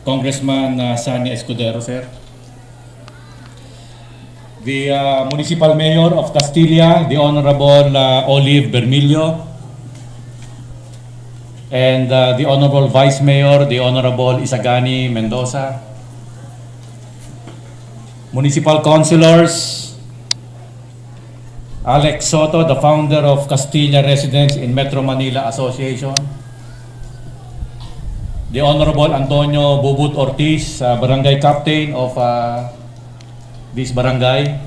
Congressman Sani Escudero, sir. The Municipal Mayor of Castilla, the Honorable Olive Bermillo, and the Honorable Vice Mayor, the Honorable Isagani Mendoza, Municipal Councilors, Alex Soto, the founder of Castilla Residents in Metro Manila Association, the Honorable Antonio Bubut Ortiz, Barangay Captain of this barangay,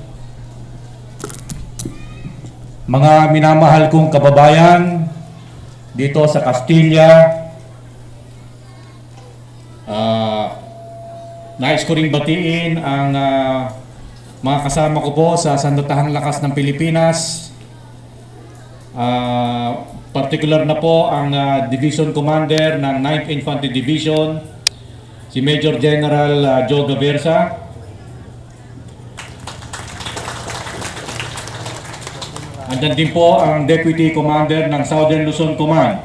mga minamahal kong kababayan dito sa Castilla, nais ko ring batiin ang mga kasama ko po sa Sandatahang Lakas ng Pilipinas, particular na po ang Division Commander ng 9th Infantry Division, si Major General Joe Gaversa. Andyan din po ang Deputy Commander ng Southern Luzon Command,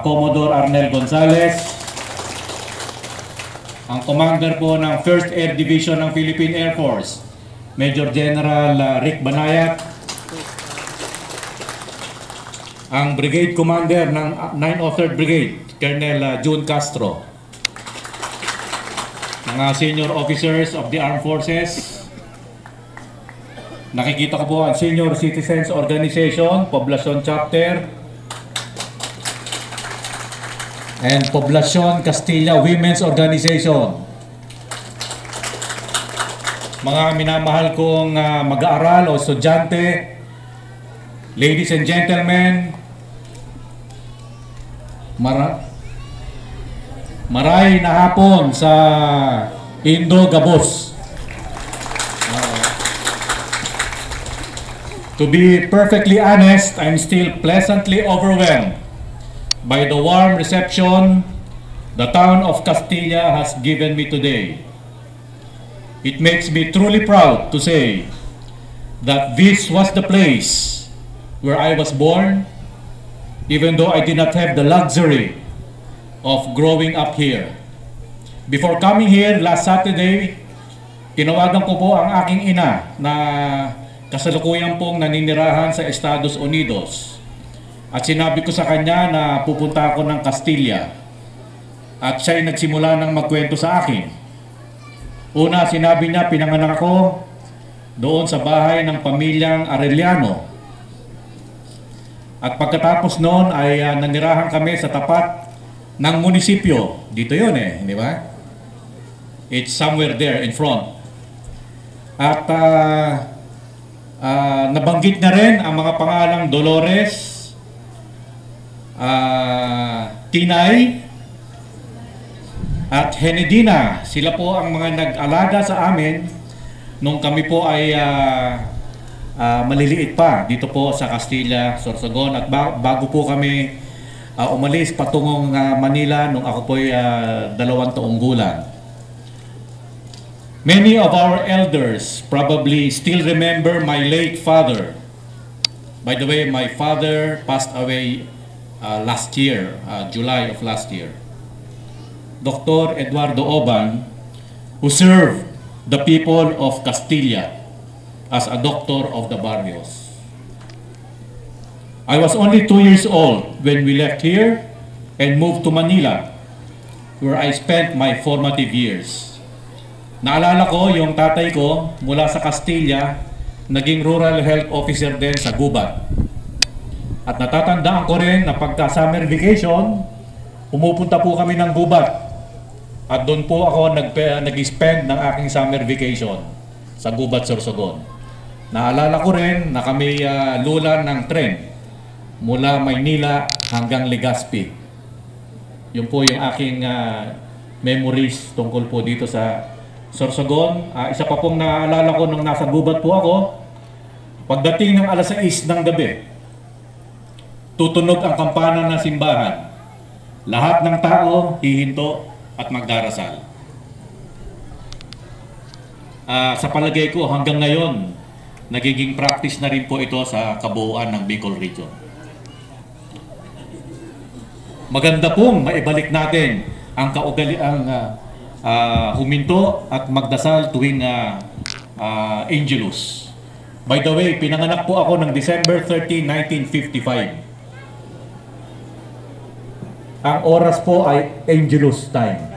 Commodore Arnel Gonzales. Ang Commander po ng 1st Air Division ng Philippine Air Force, Major General Rick Banayat. Ang Brigade Commander ng 903rd Brigade, Colonel June Castro. Mga Senior Officers of the Armed Forces. Nakikita ko po ang Senior Citizens Organization, Poblacion Chapter, and Poblacion Castilla Women's Organization. Mga minamahal kong mag-aaral o estudyante, ladies and gentlemen, maray na hapon sa Indo-Gabos. To be perfectly honest, I'm still pleasantly overwhelmed by the warm reception the town of Castilla has given me today. It makes me truly proud to say that this was the place where I was born, even though I did not have the luxury of growing up here. Before coming here last Saturday, tinawagan ko po ang aking ina na kasalukuyan pong naninirahan sa Estados Unidos. At sinabi ko sa kanya na pupunta ako ng Castilla. At siya ay nagsimula ng magkwento sa akin. Una, sinabi niya pinanganak ako doon sa bahay ng pamilyang Arellano. At pagkatapos noon ay nanirahan kami sa tapat ng munisipyo. Dito yun di ba? It's somewhere there in front. At nabanggit na rin ang mga pangalang Dolores, Tinay, at Henedina. Sila po ang mga nag-alaga sa amin nung kami po ay maliliit pa dito po sa Castilla, Sorsogon. At bago po kami umalis patungong Manila nung ako po ay 2 taong gulang. Many of our elders probably still remember my late father. By the way, my father passed away last year, July of last year. Dr. Eduardo Oban, who served the people of Castilla as a doctor of the barrios. I was only 2 years old when we left here and moved to Manila, where I spent my formative years. Naalala ko yung tatay ko mula sa Castilla, naging rural health officer din sa Gubat. At natatandaan ko rin na pagka summer vacation, pumupunta po kami ng Gubat. At doon po ako nag-spend ng aking summer vacation sa Gubat, Sorsogon. Naalala ko rin na kami lulan ng tren mula Maynila hanggang Legazpi. Yun po yung aking memories tungkol po dito sa Sorsogon. Isa pa pong naalala ko nung nasa Gubat po ako, pagdating ng alas 6 ng gabi, tutunog ang kampana ng simbahan. Lahat ng tao hihinto at magdarasal. Sa palagay ko hanggang ngayon, nagiging practice na rin po ito sa kabuuan ng Bicol Region. Maganda pong maibalik natin ang huminto at magdasal tuwing Angelus. By the way, pinanganak po ako ng December 13, 1955. Ang oras po ay Angelus time.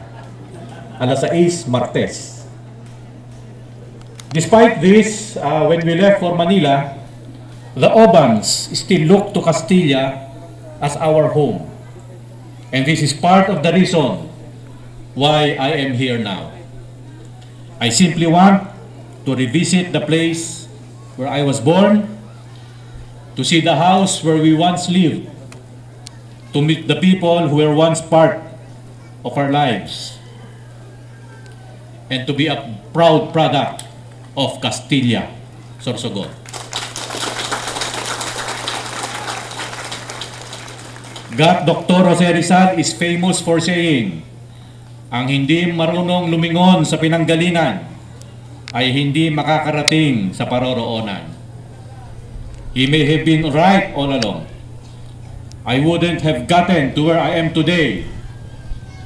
Alas 6 Martes. Despite this, when we left for Manila, the Obans still look to Castilla as our home. And this is part of the reason why I am here now. I simply want to revisit the place where I was born, to see the house where we once lived, to meet the people who were once part of our lives, and to be a proud product of Castilla, Sorsogon. God Dr. Jose Rizal is famous for saying, ang hindi marunong lumingon sa pinanggalingan ay hindi makakarating sa paroroonan. He may have been right all along. I wouldn't have gotten to where I am today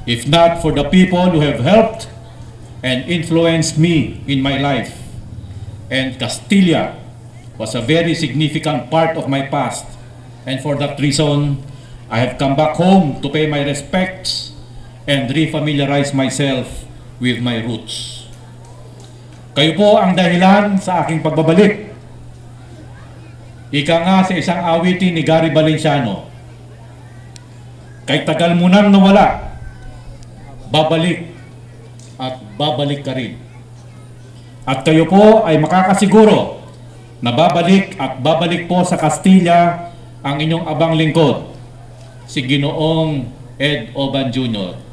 if not for the people who have helped and influenced me in my life. And Castilla was a very significant part of my past. And for that reason, I have come back home to pay my respects and refamiliarize myself with my roots. Kayo po ang dahilan sa aking pagbabalik. Ika nga sa isang awitin ni Gary Valenciano, kahit tagal mo nang nawala, babalik at babalik ka rin. At kayo po ay makakasiguro na babalik at babalik po sa Castilla ang inyong abang lingkod, si Ginoong Ed Oban Jr.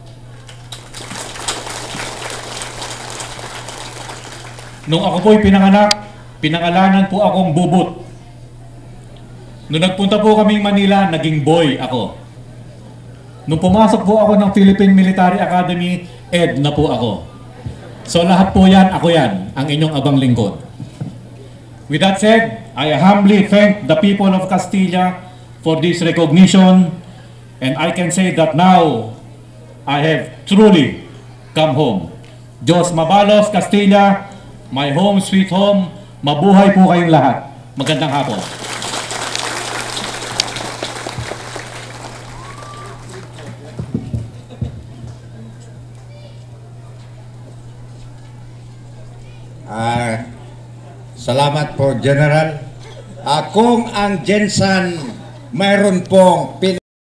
Nung ako po'y pinanganak, pinangalanan po akong Bubut. Nung nagpunta po kaming Manila, naging boy ako. Nung pumasok po ako ng Philippine Military Academy, Ed na po ako. So lahat po yan, ako yan, ang inyong abang lingkod. With that said, I humbly thank the people of Castilla for this recognition, and I can say that now, I have truly come home. Diyos Mabalos, Castilla, my home sweet home, mabuhay po kayong lahat. Magandang hapon. Salamat po, General. Kung ang Jensan mayroon pong